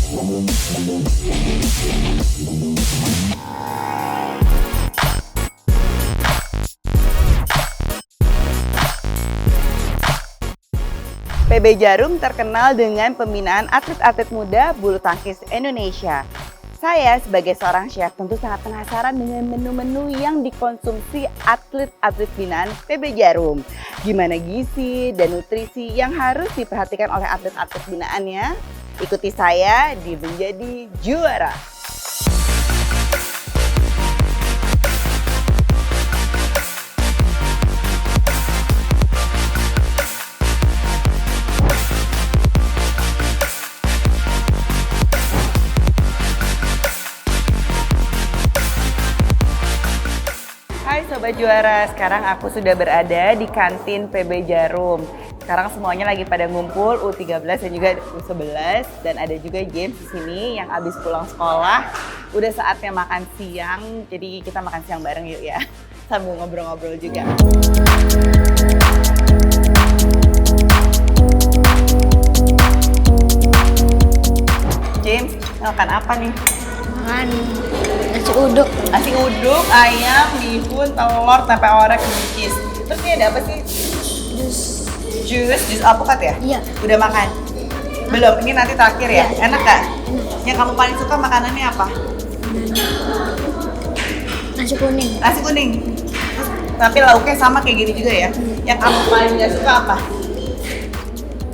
PB Jarum terkenal dengan pembinaan atlet-atlet muda bulu tangkis Indonesia. Saya sebagai seorang chef tentu sangat penasaran dengan menu-menu yang dikonsumsi atlet-atlet binaan PB Jarum. Gimana gizi dan nutrisi yang harus diperhatikan oleh atlet-atlet binaannya? Ikuti saya di Menjadi Juara. Hai Sobat Juara, sekarang aku sudah berada di kantin PB Jarum. Sekarang semuanya lagi pada ngumpul U13 dan juga U11 dan ada juga James di sini yang abis pulang sekolah. Udah saatnya makan siang, jadi kita makan siang bareng yuk ya. Sambil ngobrol-ngobrol juga. James, makan apa nih? Makan nasi uduk. Nasi uduk, ayam, bihun, telur, tempe orek, buncis. Terus ini ada apa sih? Jus alpukat ya? Iya. Udah makan? Belum, ini nanti terakhir ya? Iya. Enak gak? Yang kamu paling suka makanannya apa? Nasi kuning. Nasi kuning? Tapi lauknya sama kayak gini juga ya? Yang kamu paling gak suka apa?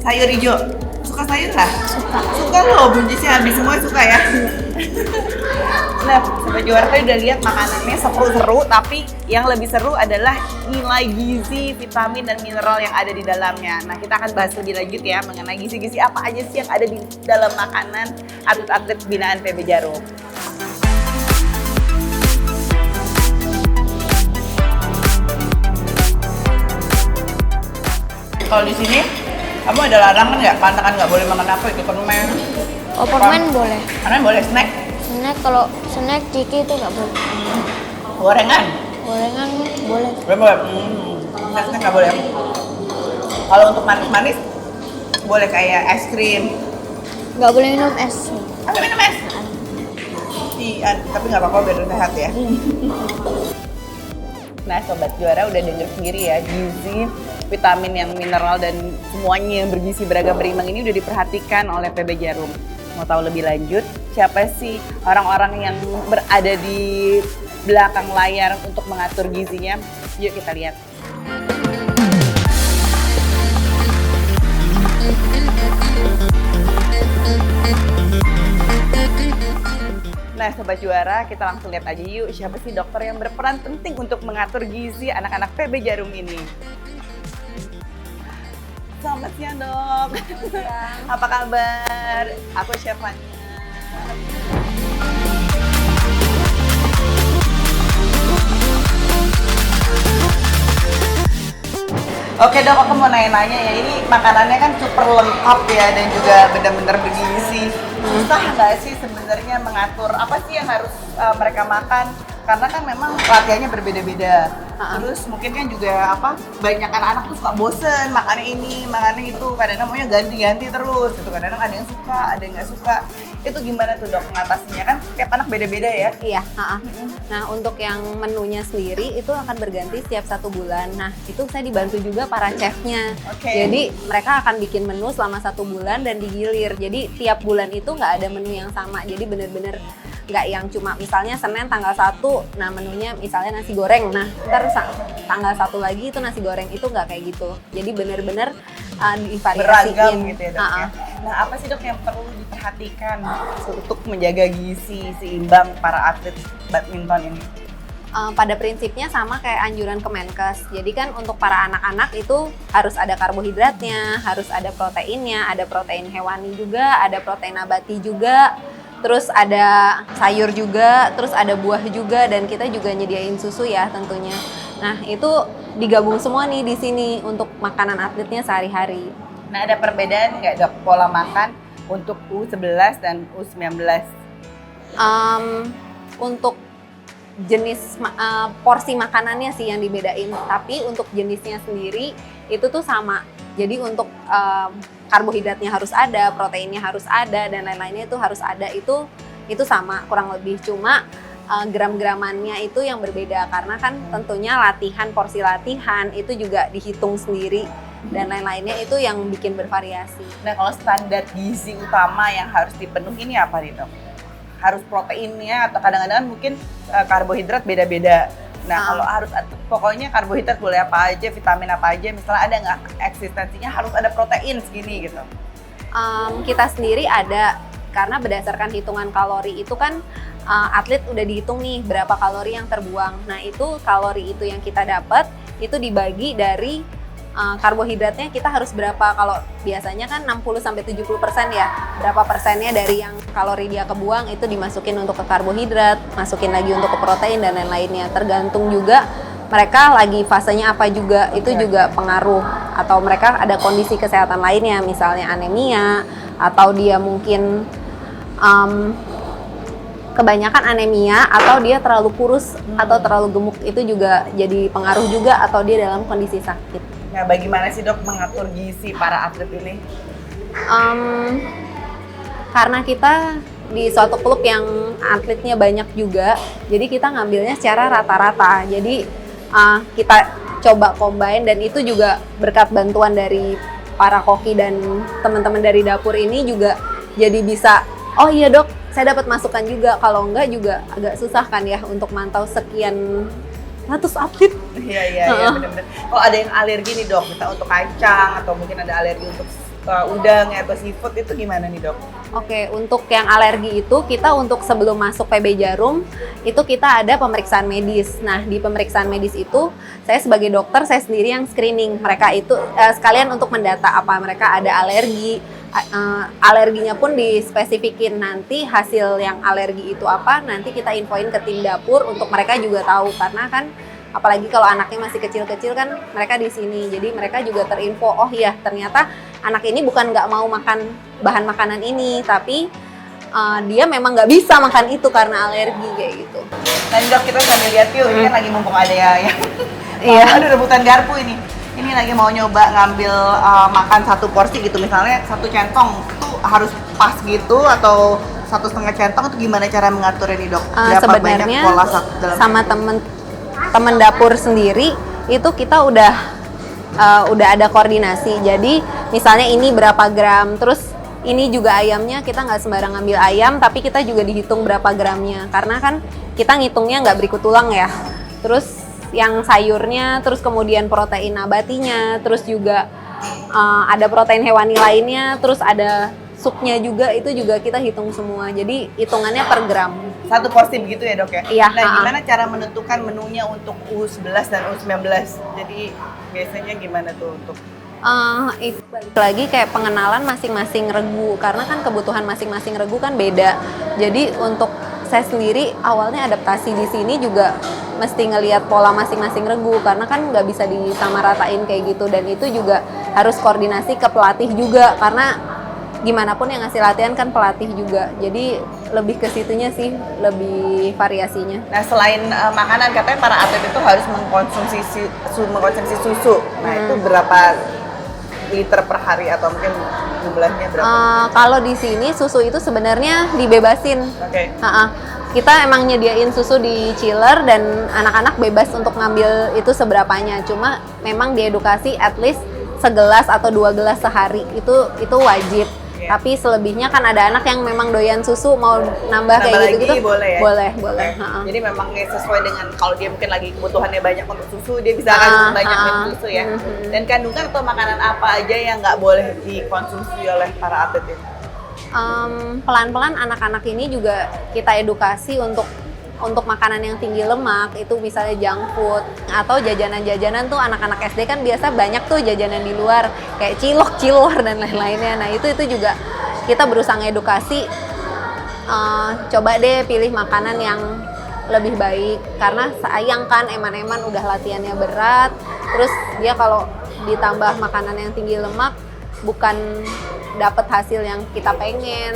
Sayur hijau? Suka sayur lah? Suka. Suka loh, buncisnya habis semua suka ya? Nah, Sobat Juara tadi udah lihat makanannya seru-seru, tapi yang lebih seru adalah nilai gizi, vitamin, dan mineral yang ada di dalamnya. Nah, kita akan bahas lebih lanjut ya mengenai gizi-gizi apa aja sih yang ada di dalam makanan atlet-atlet binaan PB Jarum. Kalau di sini, kamu ada larangan nggak? Pantangan nggak boleh makan apa itu? Permen? Oh, permen boleh. Permen boleh, snack? Snack, kalau snack ciki itu nggak boleh. Gorengan? Gorengan boleh. Boleh. Snack nggak boleh. Kalau untuk manis-manis, boleh kayak es krim. Nggak boleh minum es. Nggak minum es? Iya, tapi nggak apa-apa biar sehat ya. Nah, Sobat Juara udah denger sendiri ya, gizi, vitamin yang mineral dan semuanya yang bergizi beragam berimbang ini udah diperhatikan oleh PB Jarum. Mau tahu lebih lanjut, siapa sih orang-orang yang berada di belakang layar untuk mengatur gizinya? Yuk kita lihat. Nah Sobat Juara, kita langsung lihat aja yuk siapa sih dokter yang berperan penting untuk mengatur gizi anak-anak PB Jarum ini. Selamat siang dok. Apa kabar? Aku Chef Fania. Oke dok, aku mau nanya-nanya ya, ini makanannya kan super lengkap ya dan juga benar-benar bergizi. Susah nggak sih sebenarnya mengatur apa sih yang harus mereka makan? Karena kan memang latihannya berbeda-beda. Terus mungkin kan juga banyak anak-anak tuh suka bosen makannya ini, makannya itu. Kadang-kadang maunya ganti-ganti terus. Gitu. Kadang-kadang ada yang suka, ada yang nggak suka. Itu gimana tuh dok mengatasinya? Kan tiap anak beda-beda ya? Iya. Nah untuk yang menunya sendiri itu akan berganti setiap 1 bulan. Nah itu saya dibantu juga para chefnya. Jadi mereka akan bikin menu selama 1 bulan dan digilir. Jadi tiap bulan itu nggak ada menu yang sama. Jadi bener-bener nggak yang cuma misalnya Senin tanggal 1, nah menunya misalnya nasi goreng, nah ntar tanggal 1 lagi itu nasi goreng, itu nggak kayak gitu. Jadi bener-bener divariasiin. Beragam gitu ya dok ya. Nah apa sih dok yang perlu diperhatikan untuk menjaga gizi seimbang para atlet badminton ini? Pada prinsipnya sama kayak anjuran Kemenkes. Jadi kan untuk para anak-anak itu harus ada karbohidratnya, harus ada proteinnya, ada protein hewani juga, ada protein nabati juga. Terus ada sayur juga, terus ada buah juga, dan kita juga nyediain susu ya tentunya. Nah itu digabung semua nih di sini untuk makanan atletnya sehari-hari. Nah ada perbedaan nggak dok pola makan untuk U11 dan U19? Untuk jenis porsi makanannya sih yang dibedain, tapi untuk jenisnya sendiri itu tuh sama. Jadi untuk karbohidratnya harus ada, proteinnya harus ada, dan lain-lainnya itu harus ada, itu sama kurang lebih. Cuma gram-gramannya itu yang berbeda karena kan tentunya porsi latihan itu juga dihitung sendiri dan lain-lainnya itu yang bikin bervariasi. Nah, kalau standar gizi utama yang harus dipenuhi ini apa nih, Dok? Harus proteinnya atau kadang-kadang mungkin karbohidrat beda-beda. Nah, kalau harus pokoknya karbohidrat boleh apa aja, vitamin apa aja, misalnya ada nggak eksistensinya harus ada protein segini gitu? Kita sendiri ada, karena berdasarkan hitungan kalori itu kan atlet udah dihitung nih berapa kalori yang terbuang. Nah, itu kalori itu yang kita dapat itu dibagi dari karbohidratnya kita harus berapa. Kalau biasanya kan 60-70% ya, berapa persennya dari yang kalori dia kebuang itu dimasukin untuk ke karbohidrat, masukin lagi untuk ke protein dan lain-lainnya. Tergantung juga mereka lagi fasenya apa juga, itu juga pengaruh. Atau mereka ada kondisi kesehatan lainnya, misalnya anemia, atau dia mungkin kebanyakan anemia, atau dia terlalu kurus atau terlalu gemuk, itu juga jadi pengaruh juga, atau dia dalam kondisi sakit. Nah, bagaimana sih, Dok, mengatur gizi para atlet ini? Karena kita di suatu klub yang atletnya banyak juga, jadi kita ngambilnya secara rata-rata. Jadi kita coba combine, dan itu juga berkat bantuan dari para koki dan teman-teman dari dapur ini juga jadi bisa, oh iya Dok, saya dapat masukan juga. Kalau enggak juga agak susah kan ya untuk mantau sekian ratus atlet. Iya, benar-benar. Kalau ada yang alergi nih, Dok, misalnya untuk kacang atau mungkin ada alergi untuk udang atau seafood, itu gimana nih, Dok? Oke, untuk yang alergi itu kita untuk sebelum masuk PB Jarum itu kita ada pemeriksaan medis. Nah, di pemeriksaan medis itu saya sebagai dokter, saya sendiri yang screening mereka itu sekalian untuk mendata apa mereka ada alergi. Alerginya pun dispesifikin, nanti hasil yang alergi itu apa nanti kita infoin ke tim dapur untuk mereka juga tahu, karena kan apalagi kalau anaknya masih kecil-kecil kan mereka di sini, jadi mereka juga terinfo, oh iya ternyata anak ini bukan nggak mau makan bahan makanan ini, tapi dia memang nggak bisa makan itu karena alergi kayak gitu. Nah, Dok, kita sambil lihat yuk, ini kan lagi mumpung ada yang Iya. ada rebutan garpu ini. Ini lagi mau nyoba ngambil makan satu porsi gitu, misalnya satu centong itu harus pas gitu atau 1,5 centong, itu gimana cara mengaturnya nih, Dok? Berapa Sebenarnya banyak pola dalam sama temen dapur sendiri itu kita udah ada koordinasi. Jadi misalnya ini berapa gram, terus ini juga ayamnya kita nggak sembarang ngambil ayam, tapi kita juga dihitung berapa gramnya, karena kan kita ngitungnya nggak berikut tulang ya. Terus yang sayurnya, terus kemudian protein nabatinya, terus juga ada protein hewani lainnya, terus ada supnya juga, itu juga kita hitung semua. Jadi hitungannya per gram. satu porsi begitu ya, Dok ya? Iya. Nah, gimana cara menentukan menunya untuk U11 dan U19? Jadi biasanya gimana tuh untuk Itu balik lagi kayak pengenalan masing-masing regu, karena kan kebutuhan masing-masing regu kan beda. Jadi untuk saya sendiri awalnya adaptasi di sini juga mesti ngelihat pola masing-masing regu, karena kan nggak bisa disamaratain kayak gitu, dan itu juga harus koordinasi ke pelatih juga, karena gimana pun yang ngasih latihan kan pelatih juga. Jadi lebih ke situnya sih, lebih variasinya. Nah, selain makanan, katanya para atlet itu harus mengkonsumsi susu. Nah, itu berapa liter per hari atau mungkin jumlahnya berapa? Kalau di sini susu itu sebenarnya dibebasin. Oke. Kita emang nyediain susu di chiller dan anak-anak bebas untuk ngambil itu seberapanya. Cuma memang diedukasi at least segelas atau 2 gelas sehari itu wajib. Yeah. Tapi selebihnya kan ada anak yang memang doyan susu, mau nambah kayak gitu-gitu. Boleh ya? Boleh. Okay. Jadi memang sesuai dengan kalau dia mungkin lagi kebutuhannya banyak untuk susu, dia bisa akan banyak minum susu ya. Dan kandungan atau makanan apa aja yang nggak boleh dikonsumsi oleh para atlet ini? Pelan-pelan anak-anak ini juga kita edukasi untuk makanan yang tinggi lemak, itu misalnya junk food atau jajanan-jajanan tuh anak-anak SD kan biasa banyak tuh jajanan di luar kayak cilok, cilor dan lain-lainnya. Nah itu juga kita berusaha ngedukasi, coba deh pilih makanan yang lebih baik, karena sayang kan eman-eman udah latihannya berat, terus dia kalau ditambah makanan yang tinggi lemak bukan dapat hasil yang kita pengen.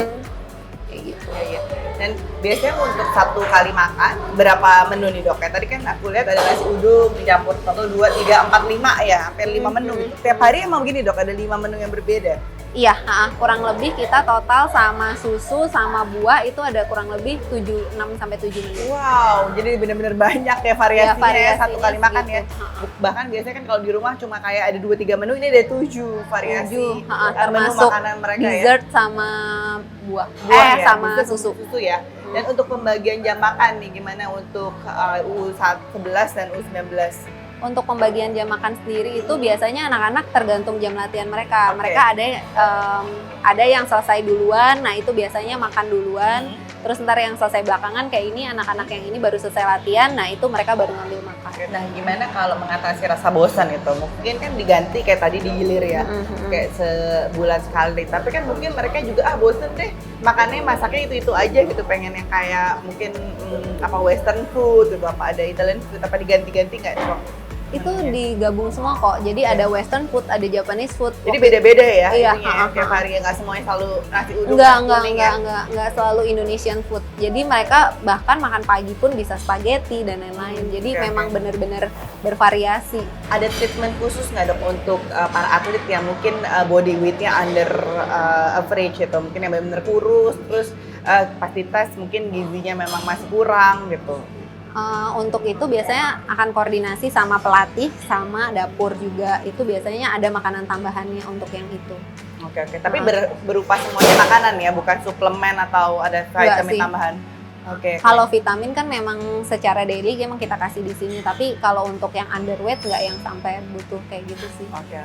kayak gitu. Iya. Dan biasanya untuk satu kali makan berapa menu nih dok? Kayak tadi kan aku lihat ada nasi uduk dicampur 1, 2, 3, 4, 5 ya, sampai 5 menu. Tiap hari emang begini dok, ada 5 menu yang berbeda. Iya, kurang lebih kita total sama susu sama buah itu ada kurang lebih 6-7 menu. Wow, jadi benar-benar banyak ya variasinya, variasinya satu kali makan ya. segitu. Bahkan biasanya kan kalau di rumah cuma kayak ada 2-3 menu, ini ada 7 variasi menu termasuk makanan mereka dessert sama buah, ya, sama dessert susu. ya. Dan untuk pembagian jam makan nih gimana untuk U11 dan U19? Untuk pembagian jam makan sendiri itu biasanya anak-anak tergantung jam latihan mereka. Oke. Mereka ada yang selesai duluan, nah itu biasanya makan duluan. Terus ntar yang selesai belakangan kayak ini, anak-anak yang ini baru selesai latihan, nah itu mereka baru ngambil makan. Nah, gimana kalau mengatasi rasa bosan itu? Mungkin kan diganti kayak tadi digilir ya, kayak sebulan sekali. Tapi kan mungkin mereka juga bosan deh, makannya masaknya itu aja gitu. Pengen yang kayak mungkin western food gitu, apa ada Italian food, apa diganti-ganti nggak kok? Itu digabung semua kok. Jadi ada western food, ada Japanese food. Jadi beda-beda ya? Iya. Tiap hari nggak semuanya selalu nasi uduk. Enggak selalu Indonesian food. Jadi mereka bahkan makan pagi pun bisa spaghetti dan lain-lain. Jadi memang benar-benar bervariasi. Ada treatment khusus nggak dok untuk para atlet yang mungkin body weight-nya under average gitu? Mungkin yang benar-benar kurus, terus pasti tes mungkin gizinya memang masih kurang gitu. Untuk itu biasanya akan koordinasi sama pelatih, sama dapur juga. Itu biasanya ada makanan tambahannya untuk yang itu. Oke. Tapi berupa semuanya makanan ya, bukan suplemen atau ada vitamin tambahan? Oke. Kalau vitamin kan memang secara daily emang kita kasih di sini. Tapi kalau untuk yang underweight nggak yang sampai butuh kayak gitu sih. Oke.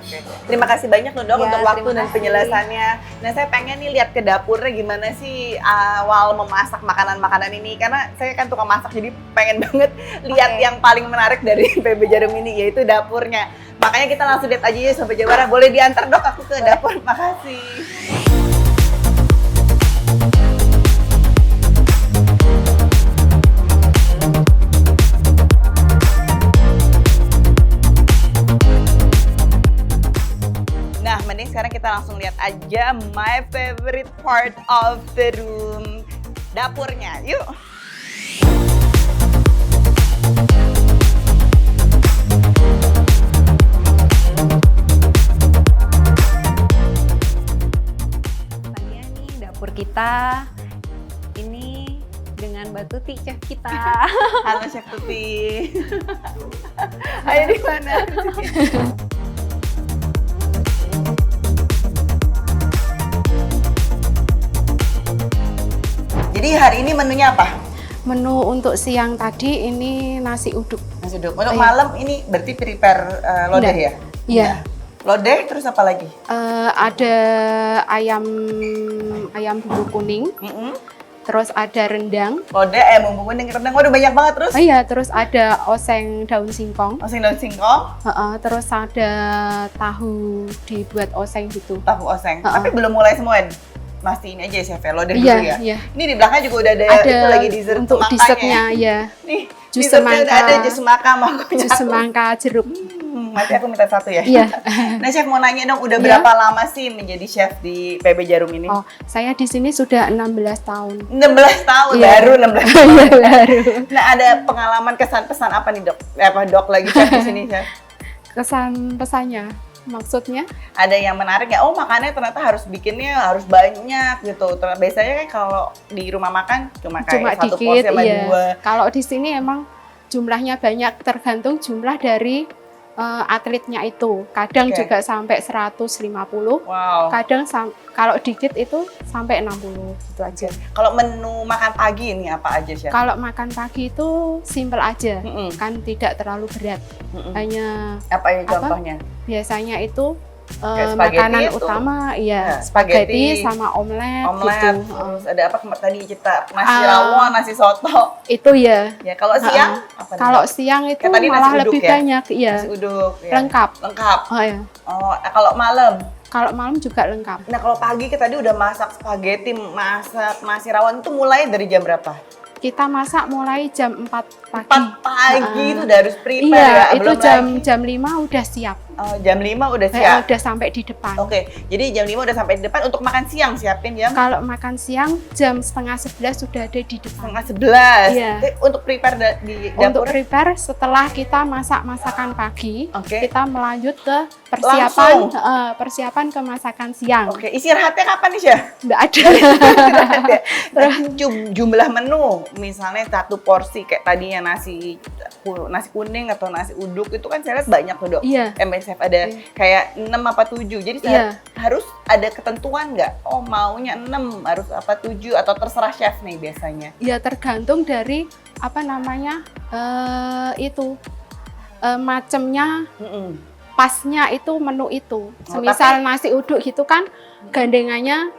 Terima kasih banyak loh dok Ya, untuk waktu terima dan kasih. penjelasannya. Nah saya pengen nih lihat ke dapurnya gimana sih awal memasak makanan-makanan ini. Karena saya kan tukang masak jadi pengen banget lihat yang paling menarik dari PB Jarum ini yaitu dapurnya. Makanya kita langsung lihat aja ya sampai Jawa Barat. Boleh diantar dok aku ke dapur? Makasih. Nah, mending sekarang kita langsung lihat aja my favorite part of the room, dapurnya. Yuk. Tanya nih dapur kita ini dengan Mbak Tuti chef kita. Halo Chef Tuti. Ayo di mana? Jadi hari ini menunya apa? Menu untuk siang tadi ini nasi uduk. Nasi uduk. Untuk malam ini berarti prepare lodeh ya? Iya. Lodeh terus apa lagi? Ada ayam bumbu kuning, terus ada rendang. Lodeh, bumbu kuning, rendang. Waduh banyak banget terus. Oh iya, terus ada oseng daun singkong. Oseng daun singkong, Terus ada tahu dibuat oseng gitu. tahu oseng. Tapi belum mulai semua. Masih ini aja ya chef, lodeh dulu Iya, ya. iya. Ini di belakang juga udah ada itu lagi dessert untuk semangkanya. dessertnya ya. Nih, Jus dessertnya udah semangka. ada jus semangka mangkoknya. Jus semangka jeruk. Nanti aku minta satu ya. Iya. Nah chef mau nanya dong, udah Iya. berapa lama sih menjadi chef di PB Jarum ini? Oh, saya di sini sudah 16 tahun. 16 tahun, Iya. baru 16 tahun. Iya, baru. Nah ada pengalaman kesan-pesan apa nih dok? Dok lagi chef di sini chef? Kesan pesannya maksudnya? Ada yang menarik ya? Oh makannya ternyata harus bikinnya harus banyak gitu. Ternyata biasanya kan kalau di rumah makan cuma kayak satu porsi sama iya. dua. Kalau di sini emang jumlahnya banyak, tergantung jumlah dari atletnya itu. Kadang Oke. juga sampai 150, Wow. kadang kalau dikit itu sampai 60 gitu aja. Kalau menu makan pagi ini apa aja chef? Kalau makan pagi itu simple aja, kan tidak terlalu berat. Hanya Apa yang apa? contohnya? biasanya itu Kayak spaghetti makanan itu. utama, Ya, iya, spaghetti, spaghetti sama omelet, Omelet, gitu. terus ada apa kemarin tadi kita nasi rawon, nasi soto. Itu ya. Ya kalau siang apa nih, Kalau Dok? siang itu Kayak tadi nasi malah uduk lebih ya? banyak, iya. Nasi uduk, ya. Lengkap. Lengkap. Oh ya. Oh, kalau malam. Kalau malam juga lengkap. Nah kalau pagi kita tadi udah masak spaghetti, masak nasi rawon itu mulai dari jam berapa? Kita masak mulai jam 4 pagi. 4 pagi itu udah harus prepare Iya, ya. itu Belum jam lagi. jam 5 udah siap. Jam 5 udah siap. Udah sampai di depan. Oke, jadi jam 5 udah sampai di depan. Untuk makan siang siapin jam Kalau makan siang jam 10:30 sudah ada di depan. 10:30. Iya. Untuk prepare di Untuk dapur. prepare setelah kita masak masakan pagi, Oke. kita melanjut ke Langsung? persiapan ke masakan siang. Oke, istirahatnya kapan nih, Chef? Nggak ada. Terus jumlah menu, misalnya satu porsi kayak tadinya nasi kuning atau nasi uduk itu kan saya lihat banyak tuh, Dok. Iya. Chef ada kayak 6 apa 7. Jadi Iya. harus ada ketentuan nggak? Oh, maunya 6, harus apa 7 atau terserah chef nih biasanya. Ya tergantung dari apa namanya macamnya, Mm-mm. pasnya itu menu itu. Oh, Semisal nasi uduk gitu kan gandengannya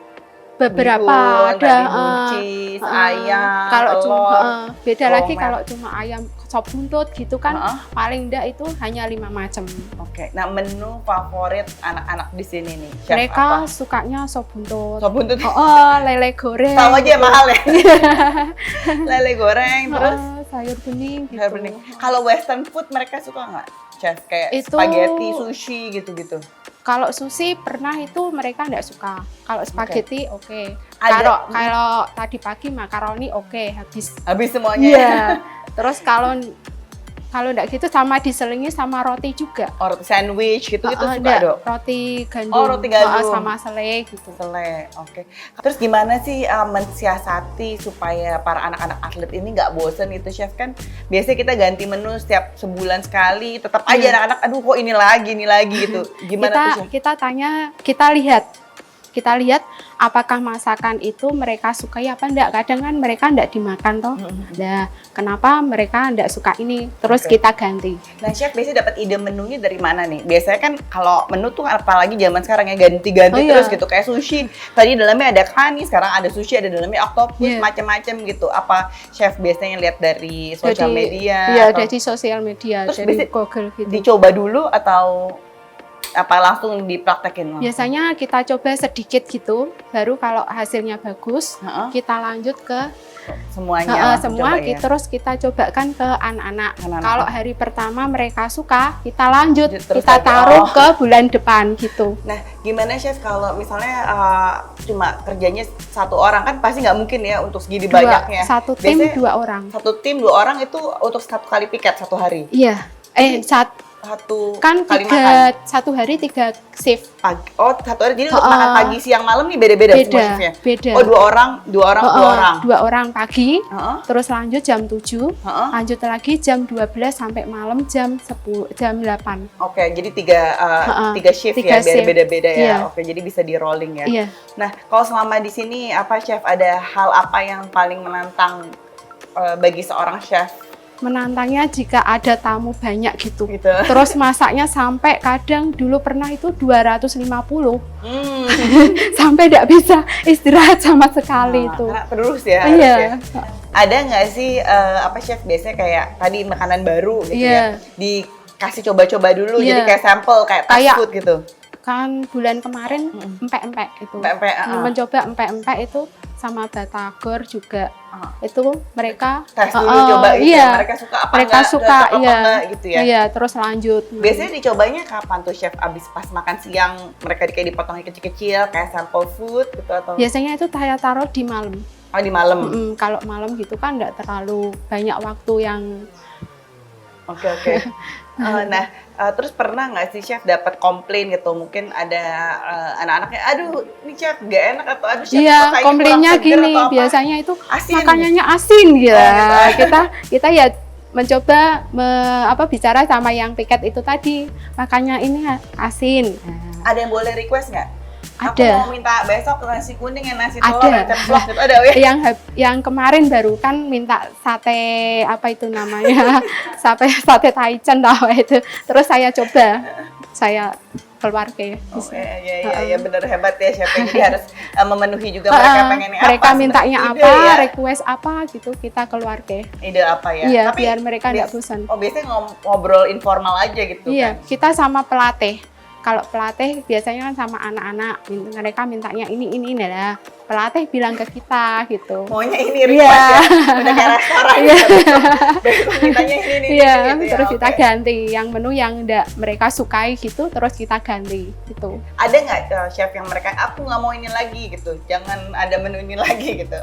beberapa Bihun, ada tadi buncis, ayam, kalau cuma telur, beda lagi tomat. kalau cuma ayam sop buntut gitu kan paling enggak itu hanya 5 macam. Oke, nah menu favorit anak-anak di sini nih, chef Mereka apa? sukanya sop buntut. Sop buntut. Lele goreng. Tahu aja mahal ya. Lele goreng, terus sayur bening gitu. sayur bening. Kalau western food mereka suka nggak, chef? Kayak Itu- spaghetti, sushi gitu-gitu. Kalau sushi pernah itu mereka enggak suka. Kalau spaghetti oke. Ada- Kalau tadi pagi makaroni oke, habis. Habis semuanya. Iya. Terus kalau enggak gitu sama diselingi sama roti juga. Oh, roti sandwich gitu suka, Enggak, Dok? roti gandum. Oh, roti gandum. Sama selai gitu. Sele, oke. Terus gimana sih mensiasati supaya para anak-anak atlet ini nggak bosen gitu, chef? Kan biasanya kita ganti menu setiap sebulan sekali, tetap aja Iya. anak-anak, aduh kok ini lagi gitu. Gimana tuh, chef? Kita lihat apakah masakan itu mereka sukai apa enggak. Kadang kan mereka enggak dimakan toh. Nah, kenapa mereka enggak suka ini? Terus Oke. kita ganti. Nah, chef biasanya dapat ide menunya dari mana nih? Biasanya kan kalau menu tuh apalagi zaman sekarang ya ganti-ganti Oh, iya. terus gitu. Kayak sushi, tadi dalamnya ada kani, sekarang ada sushi, ada dalamnya octopus, Iya. macam-macam gitu. Apa chef biasanya lihat dari sosial media? Iya, atau dari sosial media, Terus dari biasanya Google gitu. dicoba dulu atau apa langsung dipraktekin? Biasanya kita coba sedikit gitu, baru kalau hasilnya bagus, Heeh. kita lanjut ke Semuanya semua, coba ya. terus kita cobakan ke anak-anak. Anak-anak. Kalau hari pertama mereka suka, kita lanjut, Terus kita lagi, taruh oh. ke bulan depan gitu. Nah, gimana chef kalau misalnya cuma kerjanya satu orang, kan pasti nggak mungkin ya untuk segini banyaknya. Satu tim Biasanya 2 orang. Satu tim 2 orang itu untuk satu kali piket satu hari. Iya. Satu Kan kali makan. satu hari 3 shift. Pagi. Oh, satu hari. Jadi untuk Heeh. makan pagi, siang, malam nih beda-beda semua Beda, chefnya. beda. Oh, dua orang. 2 orang pagi, Heeh. terus lanjut jam 7, Heeh. lanjut lagi jam 12 sampai malam jam 8. Oke, jadi tiga shift Tiga ya, biar shift. beda-beda ya. Iya. Oke, jadi bisa di rolling ya. Iya. Nah, kalau selama di sini apa chef, ada hal apa yang paling menantang bagi seorang chef? Menantangnya jika ada tamu banyak gitu. Gitu. Terus masaknya sampai kadang dulu pernah itu 250 Hmm. sampai tidak bisa istirahat sama sekali itu. Karena terus ya. Iya. harusnya. Ada nggak sih apa chef biasanya kayak tadi makanan baru gitu Iya. ya, dikasih coba-coba dulu, Iya. jadi kayak sampel kayak fast Kayak- food gitu. Kan bulan kemarin empek-empek itu. Empek-empek, Mencoba empek-empek itu sama batagor juga. Heeh. Itu mereka Tes dulu coba gitu. iya. Mereka suka apa Mereka enggak, suka, cocok apa iya. enggak gitu ya. Iya, terus lanjut. Biasanya dicobanya kapan tuh chef? Abis pas makan siang mereka kayak dipotongin kecil-kecil kayak sample food gitu atau Biasanya itu saya taruh di malam. di malam? Kalau malam gitu kan nggak terlalu banyak waktu yang Oke. Nah, terus pernah nggak sih chef dapat komplain gitu? Mungkin ada anak-anaknya, aduh ini chef nggak enak atau aduh chef kok iya, kayaknya komplainnya kurang seger gini, atau apa? biasanya itu Asin. makanannya asin gitu. Oh, gitu. Kita ya mencoba bicara sama yang piket itu tadi, makanya ini asin. Ada yang boleh request nggak? Aku Ada. mau minta besok nasi kuning yang nasi Ada. telur yang ceplok gitu, ada ya? Yang kemarin baru kan minta sate apa itu namanya sate taichan tahu itu, terus saya coba, saya keluar ke Oh, iya, bener hebat ya chef. Jadi harus memenuhi juga mereka pengennya mereka apa. mintanya sebenarnya apa, ide ya. request apa gitu, kita keluar ke. Ide apa ya? Iya, Tapi biar mereka nggak biasanya bosan. Oh, biasanya ngobrol informal aja gitu Iya, kan? kita sama pelatih. kalau pelatih biasanya kan sama anak-anak, mereka mintanya ini lah. Pelatih bilang ke kita gitu. Maunya ini request ya, udah kayak restoran gitu. Besok mintanya ini Iya, gitu ya, terus kita oke. ganti yang menu yang enggak mereka sukai gitu, terus kita ganti gitu. Ada nggak chef yang mereka, aku nggak mau ini lagi gitu, jangan ada menu ini lagi gitu?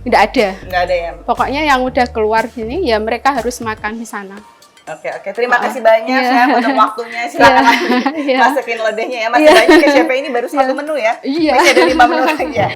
Nggak ada. Nggak ada ya? Pokoknya yang udah keluar sini ya mereka harus makan di sana. Oke, terima kasih banyak Iya. chef untuk waktunya. Silakan Iya. masukin lodehnya ya. Masih Iya. banyak ya chef, ini baru satu menu ya. Iya. Masih ada 5 menu lagi ya.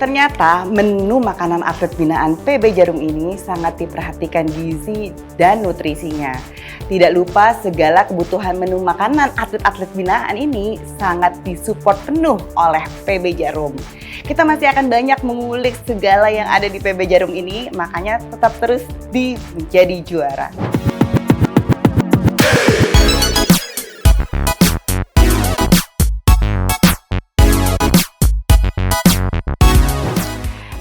Ternyata menu makanan atlet binaan PB Jarum ini sangat diperhatikan gizi dan nutrisinya. Tidak lupa segala kebutuhan menu makanan atlet-atlet binaan ini sangat disupport penuh oleh PB Jarum. Kita masih akan banyak mengulik segala yang ada di PB Jarum ini, makanya tetap terus di Menjadi Juara.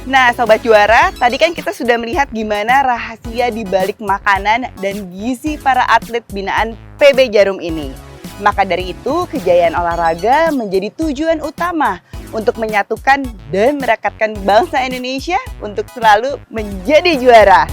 Nah, Sobat Juara, tadi kan kita sudah melihat gimana rahasia di balik makanan dan gizi para atlet binaan PB Jarum ini. Maka dari itu, kejayaan olahraga menjadi tujuan utama untuk menyatukan dan merekatkan bangsa Indonesia untuk selalu menjadi juara.